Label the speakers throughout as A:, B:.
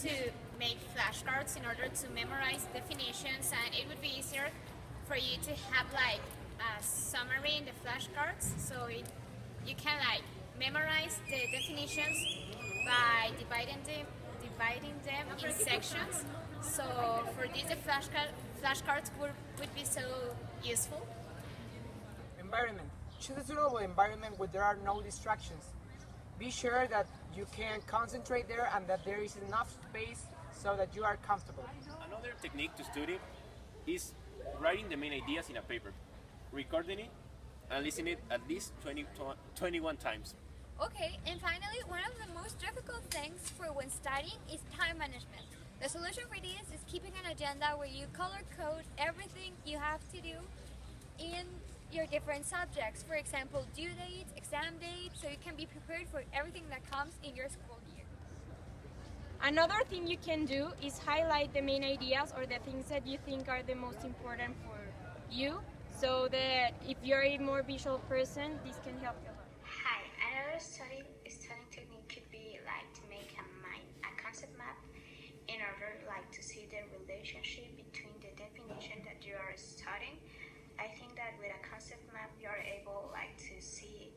A: to make flashcards in order to memorize definitions, and it would be easier for you to have like a summary in the flashcards, so you can like memorize the definitions by dividing them in sections. So for this, the flashcards would be so useful.
B: Environment. Choose a suitable environment where there are no distractions. Be sure that you can concentrate there and that there is enough space so that you are comfortable.
C: Another technique to study is writing the main ideas in a paper, recording it, and listening it at least 21 times.
D: Okay, and finally, one of the most difficult things for when studying is time management. The solution for this is keeping an agenda where you color code everything you have to do in your different subjects. For example, due dates, exam dates, so you can be prepared for everything that comes in your school year.
E: Another thing you can do is highlight the main ideas or the things that you think are the most important for you, so that if you're a more visual person, this can help you a lot.
F: Hi, another studying technique could be like to make a concept map in order like to see the relationship between the definition that you are studying. I think that with a concept map you are able like to see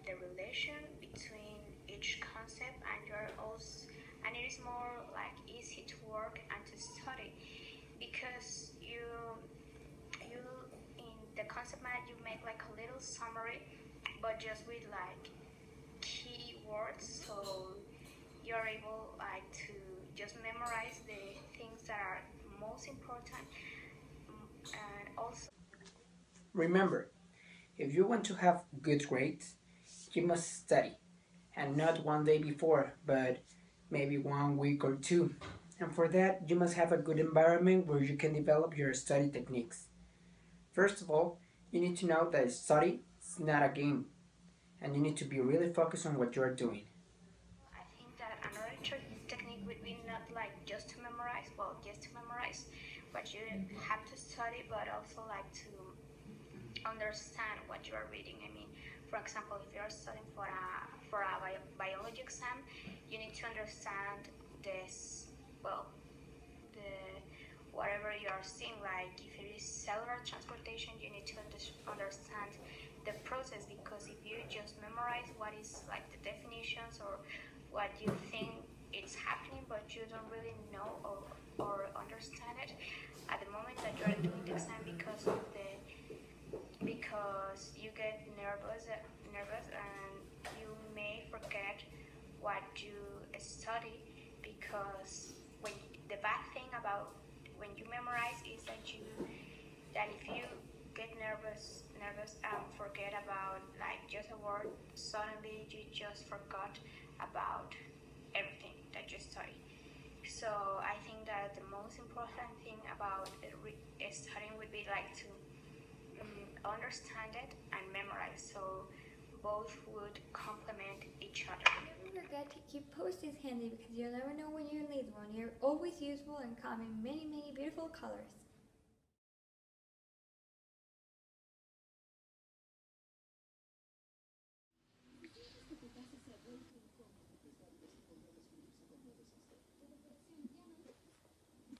F: the relation between each concept, and it is more like easy to work and to study, because you in the concept map you make like a little summary but just with like key words, so you're able like to just memorize the things that are most important. And also,
B: remember, if you want to have good grades, you must study, and not one day before, but maybe 1 week or 2. And for that, you must have a good environment where you can develop your study techniques. First of all, you need to know that study is not a game, and you need to be really focused on what you are doing.
F: I think that another technique would be not like just to memorize, but you have to study, but also like to understand what you are reading. I mean, for example, if you are studying for a biology exam, you need to understand this, whatever you are seeing. Like if it is cellular transportation, you need to understand the process, because if you just memorize what is like the definitions or what you think it's happening, but you don't really know or understand it at the moment that you are doing the exam, because you get nervous and you may forget what you study, because the bad thing about when you memorize is that if you get nervous and forget about like just a word, suddenly you just forgot about everything that you studied. So I think that the most important thing about studying would be like to understand it and memorize, so both would complement each other.
D: Never forget to keep Post-its handy, because you'll never know when you need one. They're always useful and come in many, many beautiful colors.